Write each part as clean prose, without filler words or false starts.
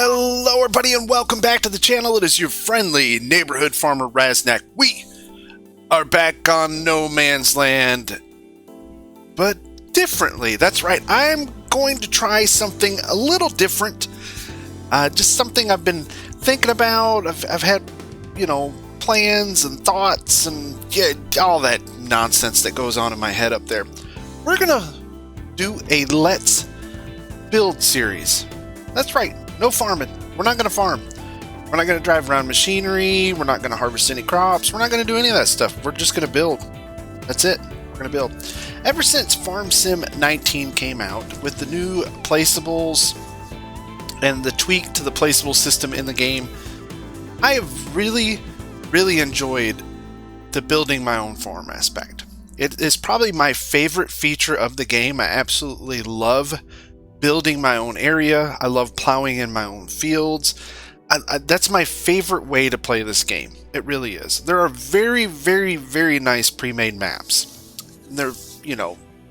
Hello everybody and welcome back to the channel. It is your friendly neighborhood farmer Raznac. We are back on No Man's Land, but differently. That's right, I'm going to try something a little different. Just something I've been thinking about. I've had, plans and thoughts and all that nonsense that goes on in my head up there. We're gonna do a Let's Build series. That's right. No farming. We're not going to farm. We're not going to drive around machinery. We're not going to harvest any crops. We're not going to do any of that stuff. We're just going to build. That's it. We're going to build. Ever since Farm Sim 19 came out with the new placeables and the tweak to the placeable system in the game, I have really enjoyed the building my own farm aspect. It is probably my favorite feature of the game. I absolutely love building my own area. I love plowing in my own fields. That's my favorite way to play this game. It really is. There are very nice pre-made maps. They're,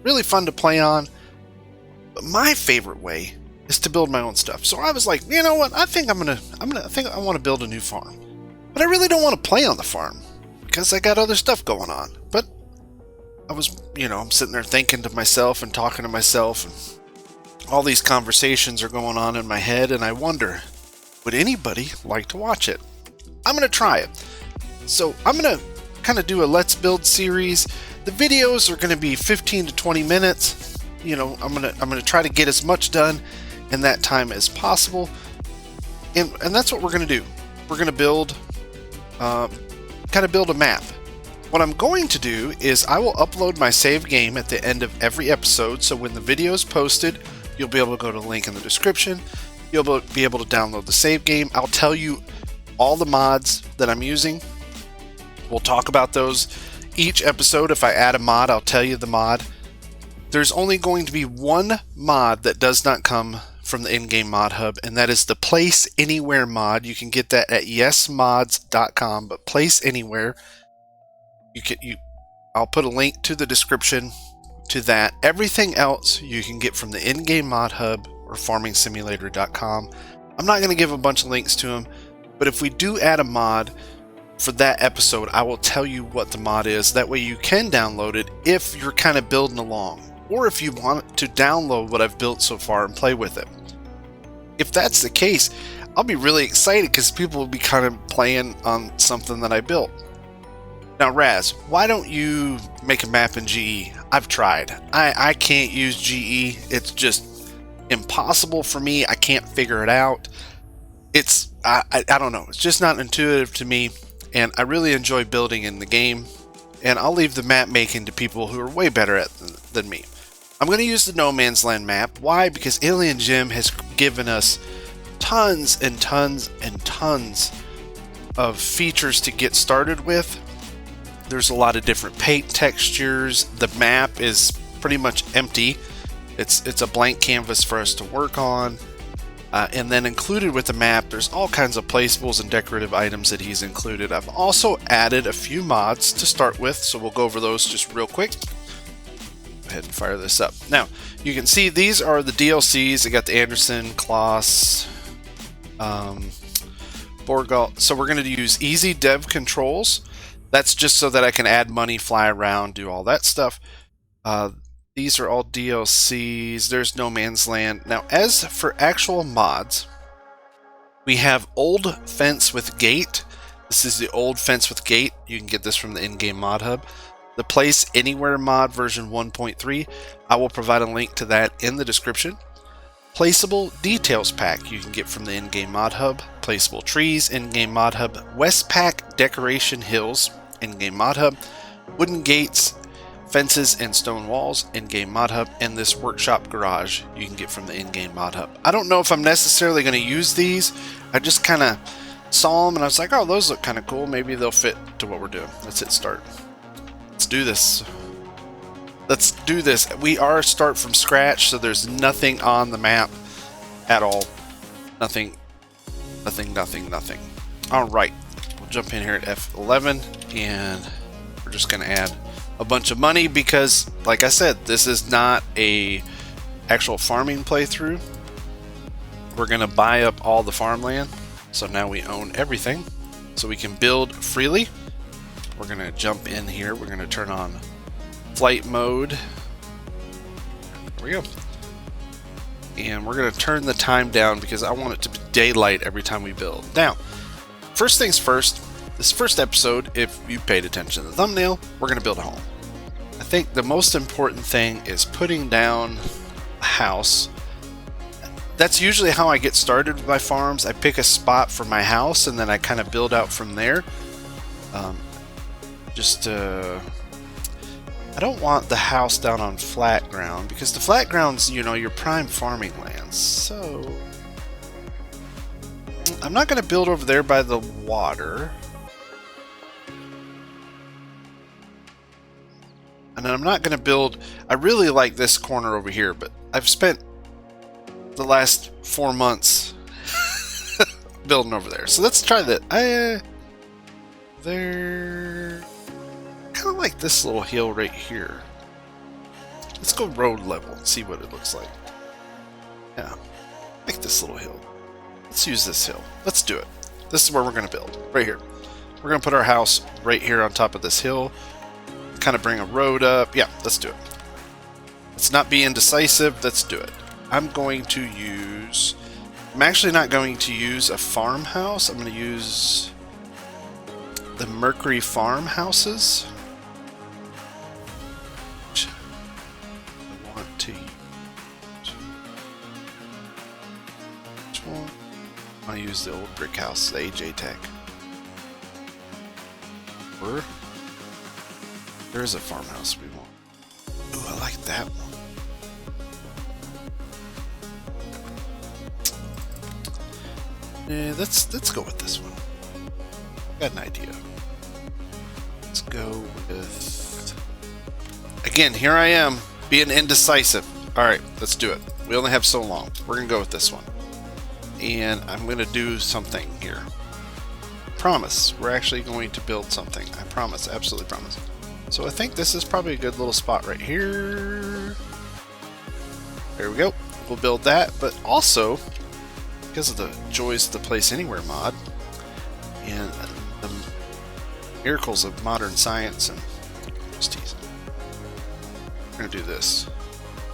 really fun to play on. But my favorite way is to build my own stuff. So I was like, you know what? I think I want to build a new farm. But I really don't want to play on the farm because I got other stuff going on. But I was, I'm sitting there thinking to myself and talking to myself, and all these conversations are going on in my head, and I wonder, would anybody like to watch it? I'm going to try it. So I'm going to kind of do a Let's Build series. The videos are going to be 15 to 20 minutes. I'm going to try to get as much done in that time as possible. And that's what we're going to do. We're going to build, build a map. What I'm going to do is I will upload my save game at the end of every episode. So when the video is posted, you'll be able to go to the link in the description. You'll be able to download the save game. I'll tell you all the mods that I'm using. We'll talk about those each episode. If I add a mod, I'll tell you the mod. There's only going to be one mod that does not come from the in-game mod hub, and that is the Place Anywhere mod. You can get that at yesmods.com, but Place Anywhere, I'll put a link to the description to that. Everything else you can get from the in-game mod hub or farmingsimulator.com. I'm not going to give a bunch of links to them, but if we do add a mod for that episode, I will tell you what the mod is. That way you can download it if you're kind of building along, or if you want to download what I've built so far and play with it. If that's the case, I'll be really excited because people will be kind of playing on something that I built. Now, Raz, why don't you make a map in GE? I've tried. I can't use GE. It's just impossible for me. I can't figure it out. I don't know. It's just not intuitive to me, and I really enjoy building in the game, and I'll leave the map making to people who are way better at than me. I'm going to use the No Man's Land map. Why? Because Alien Jim has given us tons and tons and tons of features to get started with. There's a lot of different paint textures. The map is pretty much empty. It's a blank canvas for us to work on. And then included with the map, there's all kinds of placeables and decorative items that he's included. I've also added a few mods to start with, so we'll go over those just real quick. Go ahead and fire this up. Now, you can see these are the DLCs. I got the Anderson, Kloss, Borgal. So we're going to use easy dev controls. That's just so that I can add money, fly around, do all that stuff. These are all DLCs. There's No Man's Land. Now, as for actual mods, we have Old Fence with Gate. This is the Old Fence with Gate. You can get this from the in-game mod hub. The Place Anywhere mod version 1.3. I will provide a link to that in the description. Placeable Details Pack you can get from the in-game mod hub. Placeable Trees, in-game mod hub. Westpac Decoration Hills, in-game mod hub. Wooden Gates, Fences, and Stone Walls, in-game mod hub. And this Workshop Garage you can get from the in-game mod hub. I don't know if I'm necessarily going to use these. I just kind of saw them and I was like, oh, those look kind of cool. Maybe they'll fit to what we're doing. Let's hit start. Let's do this. Let's do this. We are start from scratch, so there's nothing on the map at all. Nothing. All right. We'll jump in here at F11, and we're just going to add a bunch of money because, like I said, this is not a actual farming playthrough. we're going to buy up all the farmland. So now we own everything. So we can build freely. We're going to jump in here. We're going to turn on flight mode. There we go. And we're going to turn the time down because I want it to be daylight every time we build. Now, first things first, this first episode, if you paid attention to the thumbnail, we're going to build a home. I think the most important thing is putting down a house. That's usually how I get started with my farms. I pick a spot for my house and then I kind of build out from there. I don't want the house down on flat ground because the flat ground's, you know, your prime farming lands. So I'm not going to build over there by the water. And then I'm not going to build... I really like this corner over here, but I've spent the last 4 months building over there. So let's try that. There... kind of like this little hill right here. Let's go road level and see what it looks like. Yeah, like this little hill. Let's use this hill. Let's do it. This is where we're going to build, right here. We're going to put our house right here on top of this hill. Kind of bring a road up. Yeah, let's do it. Let's not be indecisive. Let's do it. I'm actually not going to use a farmhouse. I'm going to use the Mercury farmhouses. I want to use. Which one? I want to use the old brick house, the AJ Tech. There is a farmhouse we want. Ooh, I like that one. Yeah, let's go with this one. Got an idea. Let's go with... Again, here I am, being indecisive. Alright, let's do it. We only have so long. We're going to go with this one. And I'm going to do something here. Promise. We're actually going to build something. I promise. Absolutely promise. So I think this is probably a good little spot right here. There we go. We'll build that. But also, because of the Joys of the Place Anywhere mod, and the miracles of modern science, and just teasing. We're going to do this.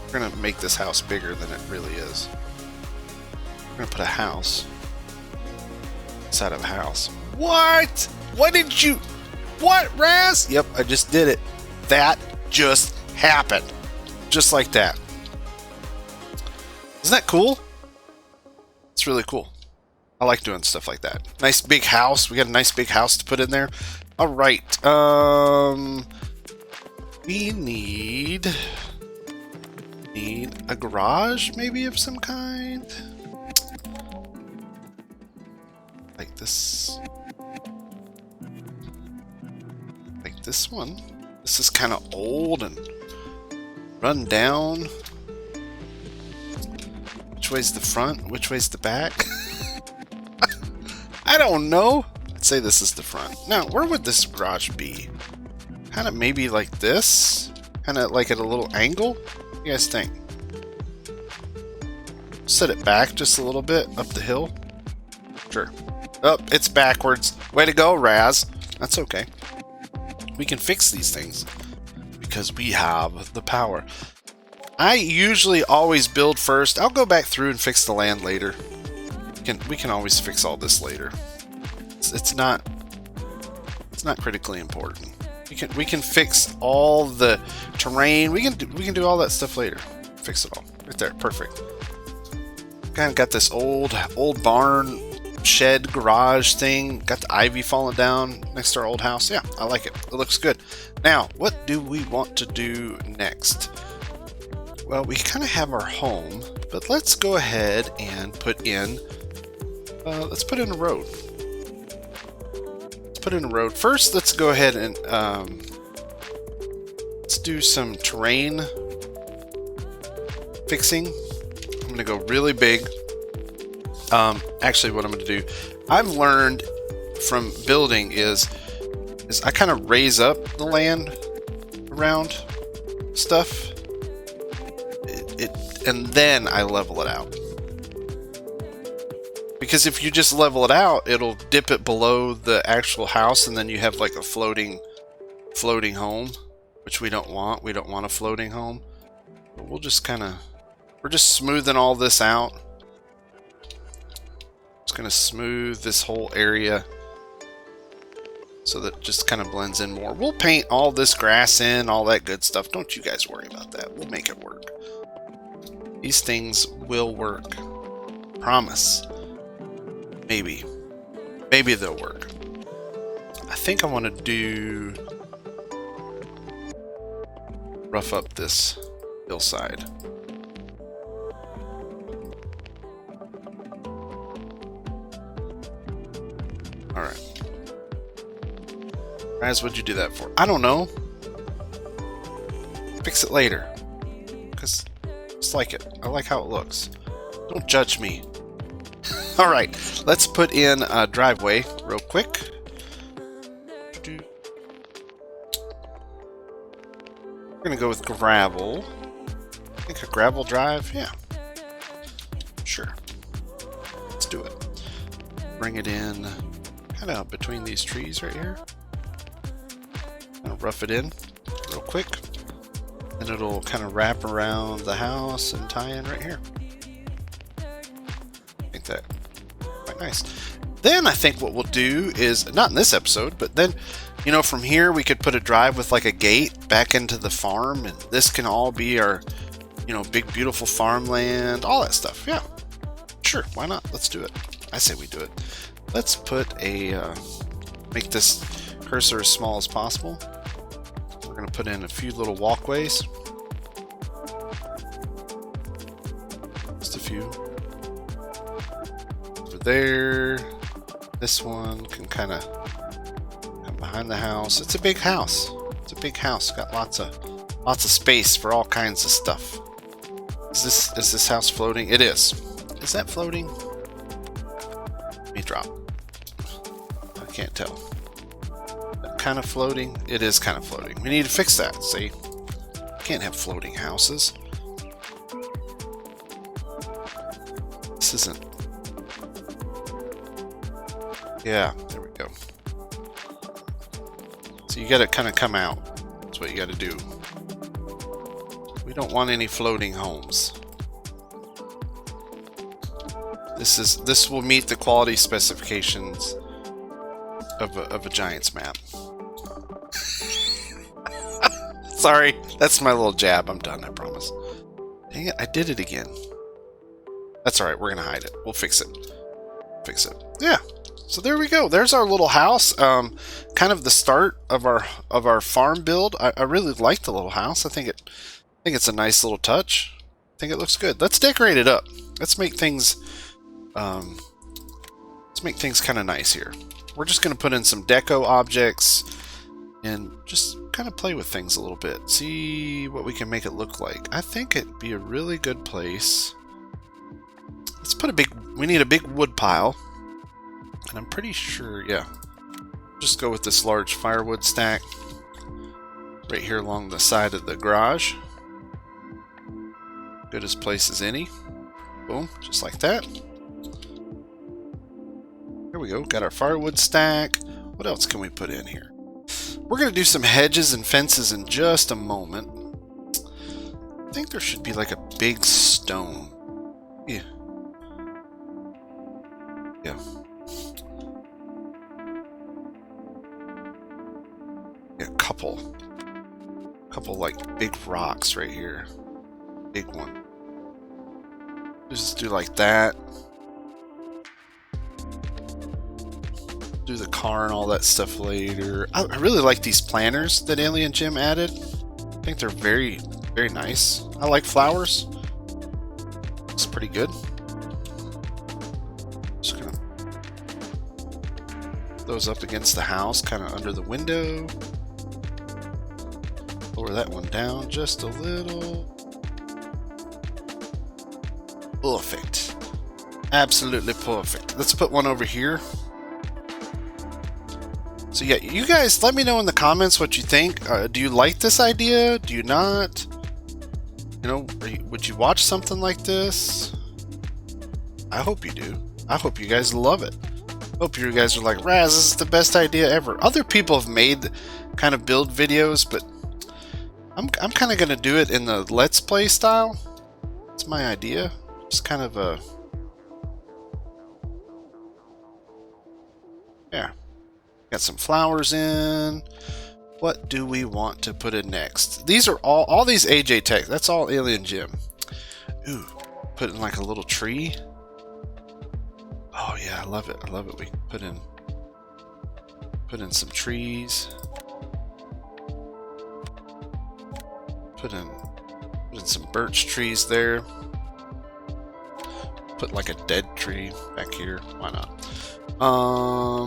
We're going to make this house bigger than it really is. We're going to put a house inside of a house. What? What did you... What, Raz? Yep, I just did it. That just happened. Just like that. Isn't that cool? It's really cool. I like doing stuff like that. Nice big house. We got a nice big house to put in there. All right. We need a garage, maybe, of some kind. Like this. Like this one. This is kind of old and run down. Which way's the front? Which way's the back? I don't know. I'd say this is the front. Now, where would this garage be? Kind of maybe like this? Kind of like at a little angle? What do you guys think? Set it back just a little bit up the hill. Sure. Oh, it's backwards. Way to go, Raz. That's okay. We can fix these things because we have the power. I usually always build first. I'll go back through and fix the land later. We can always fix all this later. It's not critically important. We can fix all the terrain. We can do all that stuff later. Fix it all right there. Perfect. Kind of got this old barn shed garage thing. Got the ivy falling down next to our old house. Yeah, I like it. It looks good. Now, what do we want to do next? Well, we kind of have our home, but let's go ahead and put in. Let's put in a road. Let's put in a road first. Let's go ahead and let's do some terrain fixing. I'm gonna go really big. Actually, what I'm gonna do, I've learned from building is I kind of raise up the land around stuff. And then I level it out. because if you just level it out, it'll dip it below the actual house, and then you have like a floating home, which we don't want. We don't want a floating home. But we'll just we're just smoothing all this out. Just gonna smooth this whole area so that it just kind of blends in more. We'll paint all this grass in, all that good stuff. Don't you guys worry about that. We'll make it work. These things will work. Promise. Maybe. Maybe they'll work. I think I want to do... rough up this hillside. Alright. Raz, what'd you do that for? I don't know. Fix it later. Because I just like it. I like how it looks. Don't judge me. Alright, let's put in a driveway real quick. We're going to go with gravel. I think a gravel drive, yeah. Sure. Let's do it. Bring it in kind of between these trees right here. Kind of rough it in real quick. And it'll kind of wrap around the house and tie in right here. I think that quite nice. Then I think what we'll do is, not in this episode, but then, you know, from here we could put a drive with like a gate back into the farm, and this can all be our, you know, big beautiful farmland, all that stuff. Yeah, sure, why not? Let's do it. I say we do it. Let's put a make this cursor as small as possible. We're going to put in a few little walkways, just a few over there. This one can kind of come behind the house. It's a big house. It's a big house. Got lots of space for all kinds of stuff. Is this house floating? It is. Is that floating? Let me drop. I can't tell. Kind of floating? It is kind of floating. We need to fix that. See? Can't have floating houses. This isn't. Yeah, there we go. So you gotta kind of come out. That's what you gotta do. We don't want any floating homes. This will meet the quality specifications of a Giants map. Sorry, that's my little jab. I'm done, I promise. Dang it, I did it again. That's alright, we're gonna hide it. We'll fix it. Fix it. Yeah. So there we go. There's our little house. Kind of the start of our farm build. I really like the little house. I think it's a nice little touch. I think it looks good. Let's decorate it up. Let's make things kind of nice here. We're just going to put in some deco objects and just kind of play with things a little bit. See what we can make it look like. I think it'd be a really good place. Let's put we need a big wood pile. And I'm pretty sure, yeah. Just go with this large firewood stack right here along the side of the garage. Good as place as any. Boom, just like that. There we go, got our firewood stack. What else can we put in here? We're going to do some hedges and fences in just a moment. I think there should be like a big stone. Yeah. Yeah. A couple like big rocks right here. Big one. Just do like that. Do the car and all that stuff later. I really like these planters that Alien Jim added. I think they're very, very nice. I like flowers. It's pretty good. Just gonna put those up against the house, kind of under the window. Lower that one down just a little. Perfect. Absolutely perfect. Let's put one over here. So yeah, you guys let me know in the comments what you think. Do you like this idea? Do you not? You know, would you watch something like this? I hope you do. I hope you guys love it. Hope you guys are like, Raz, this is the best idea ever. Other people have made kind of build videos, but I'm kind of going to do it in the Let's Play style. It's my idea. Just kind of a... Yeah. Got some flowers in. What do we want to put in next? These are all these AJ Tech. That's all Alien Gym. Ooh, put in like a little tree. Oh yeah, I love it. I love it. We can put in some trees. Put in some birch trees there. Put like a dead tree back here. Why not?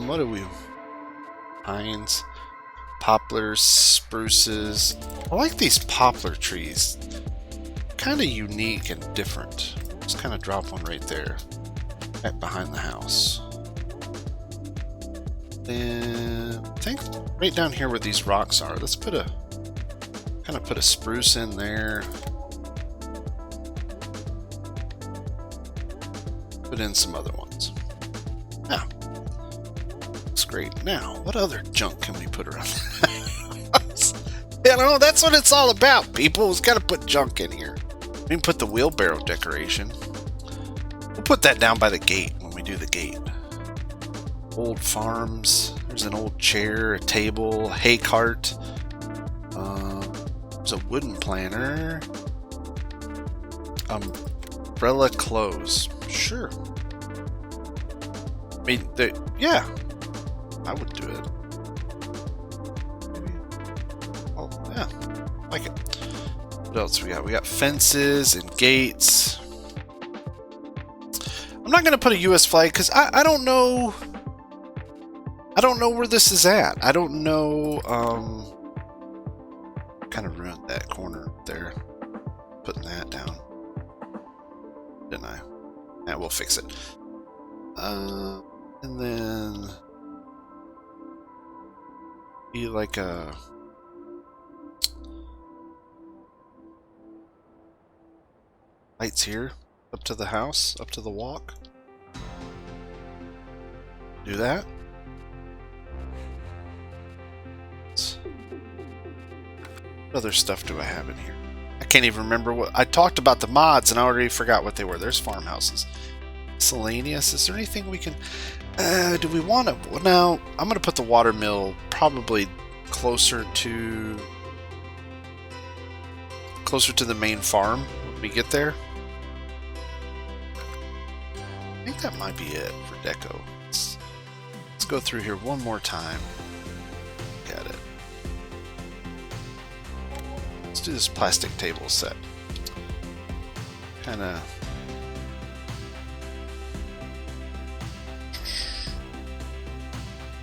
What do we? Pines, poplars, spruces. I like these poplar trees. Kind of unique and different. Just kind of drop one right there, right behind the house. Then I think right down here where these rocks are, let's put a spruce in there. Put in some other ones. Yeah. Looks great. Now, what other junk can we put around the house? You know, that's what it's all about, people. We've got to put junk in here. We can put the wheelbarrow decoration. We'll put that down by the gate when we do the gate. Old farms. There's an old chair, a table, a hay cart. There's a wooden planter. Umbrella clothes. Sure. I mean, yeah. I would do it. Maybe. Oh, yeah. Like it. What else we got? We got fences and gates. I'm not going to put a US flag because I don't know. I don't know where this is at. I don't know. Kind of ruined that corner there. Putting that down. Didn't I? Yeah, we'll fix it. And then be like a lights here up to the house, up to the walk. Do that. What other stuff do I have in here? I can't even remember what I talked about the mods and I already forgot what they were. There's farmhouses. Miscellaneous. Is there anything we can do we want to? Well, now I'm gonna put the water mill probably closer to the main farm when we get there. I think that might be it for deco. Let's go through here one more time. Got it. Let's do this plastic table set. Kind of.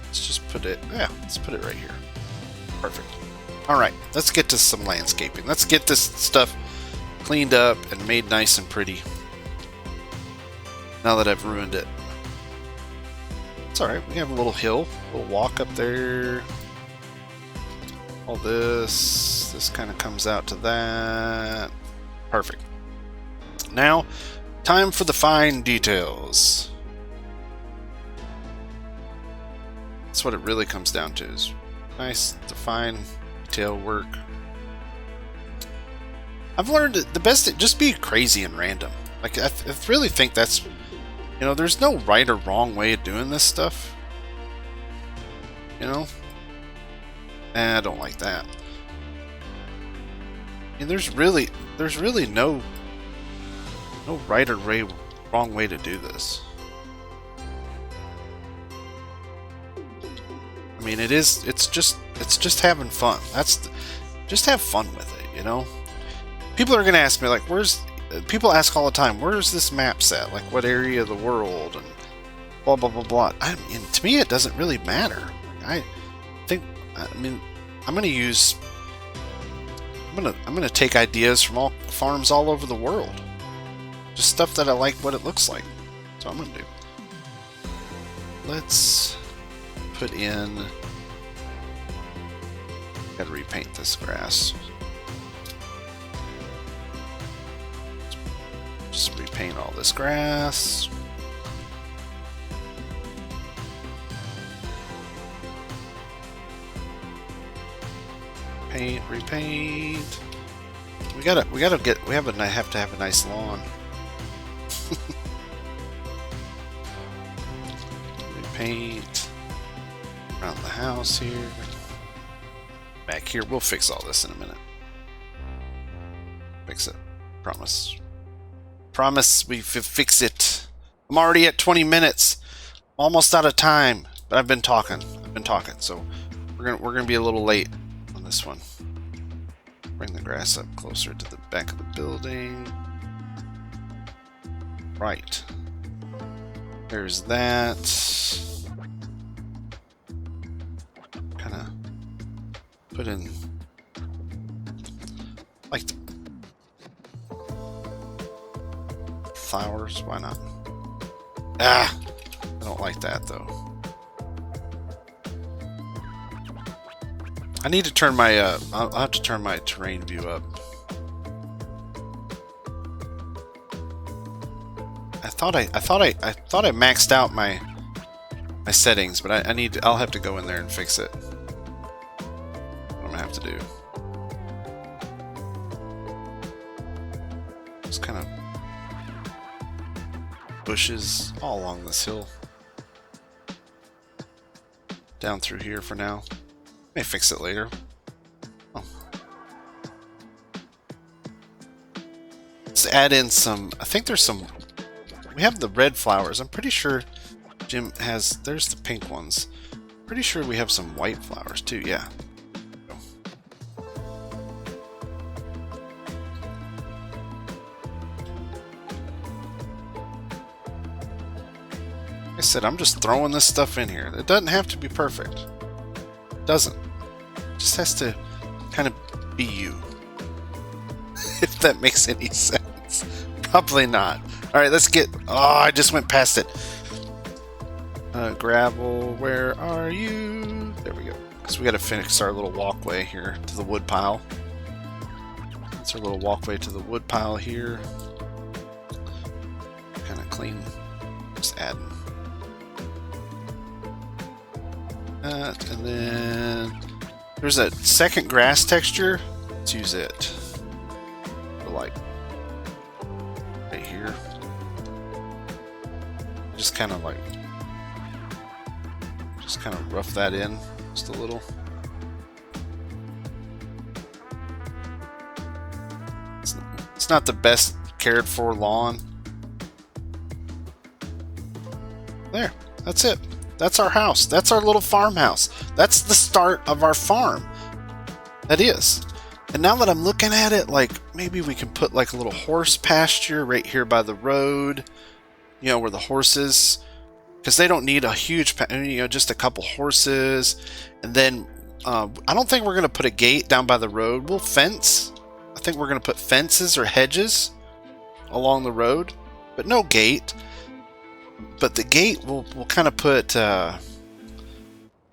Let's just put it. Yeah, let's put it right here. Perfect. All right, let's get to some landscaping. Let's get this stuff cleaned up and made nice and pretty. Now that I've ruined it. It's alright, we have a little hill, a little walk up there. All this kind of comes out to that. Perfect. Now, time for the fine details. That's what it really comes down to, is nice, the fine detail work. I've learned the best, just be crazy and random. Like, I really think that's, you know, there's no right or wrong way of doing this stuff. You know? I don't like that. And there's really no right or wrong way to do this. I mean, it's just having fun. Just have fun with it, you know? People are gonna ask me, like, people ask all the time, where's this map set? Like, what area of the world? And blah, blah, blah, blah. I mean, to me, it doesn't really matter. I'm gonna take ideas from all farms all over the world. Just stuff that I like what it looks like. That's what I'm gonna do. Let's put in, gotta repaint this grass. Just repaint all this grass. Repaint, repaint. We have to have a nice lawn. Repaint around the house here. Back here, we'll fix all this in a minute. Fix it. Promise. Promise we fix it. I'm already at 20 minutes. Almost out of time. But I've been talking. So we're gonna be a little late on this one. Bring the grass up closer to the back of the building. Right. There's that. Kinda put in like the flowers, why not? Ah, I don't like that though. I need to turn my I'll have to turn my terrain view up. I thought I maxed out my settings, but I'll have to go in there and fix it. What I'm gonna have to do. Just kind of bushes all along this hill. Down through here for now. May fix it later. Oh. Let's add in some. I think there's some. We have the red flowers. I'm pretty sure Jim has. There's the pink ones. Pretty sure we have some white flowers too. Yeah. Like I said, I'm just throwing this stuff in here. It doesn't have to be perfect. It doesn't. It just has to kind of be you. If that makes any sense. Probably not. Alright, let's get... Oh, I just went past it. Gravel, where are you? There we go. Because we got to finish our little walkway here to the woodpile. That's our little walkway to the woodpile here. Kind of clean. Just adding. That, and then there's a second grass texture. Let's use it. So like right here. Just kind of rough that in just a little. It's not the best cared for lawn. There, that's it. That's our house. That's our little farmhouse. That's the start of our farm. That is. And now that I'm looking at it, like maybe we can put like a little horse pasture right here by the road. You know, where the horses, because they don't need a huge, just a couple horses. And then I don't think we're going to put a gate down by the road. We'll fence. I think we're going to put fences or hedges along the road, but no gate. But the gate we'll kind of put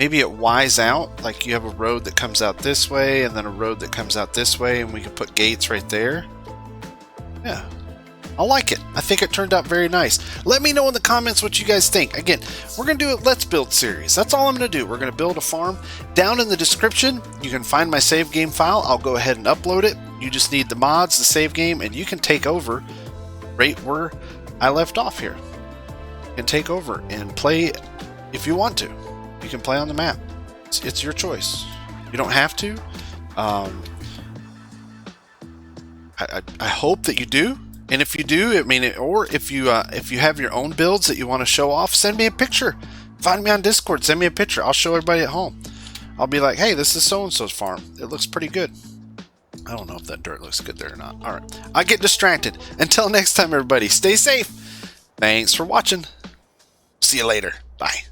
maybe it Y's out, like you have a road that comes out this way and then a road that comes out this way, and we can put gates right there. Yeah, I like it. I think it turned out very nice. Let me know in the comments what you guys think. Again, we're going to do a Let's Build series. That's all I'm going to do. We're going to build a farm. Down in the description, you can find my save game file. I'll go ahead and upload it. You just need the mods, the save game, and you can take over right where I left off here. You can take over and play if you want to. You can play on the map. It's your choice. You don't have to. I hope that you do. And if you do, I mean, or if you have your own builds that you want to show off, send me a picture. Find me on Discord. Send me a picture. I'll show everybody at home. I'll be like, hey, this is so-and-so's farm. It looks pretty good. I don't know if that dirt looks good there or not. All right. I get distracted. Until next time, everybody, stay safe. Thanks for watching. See you later. Bye.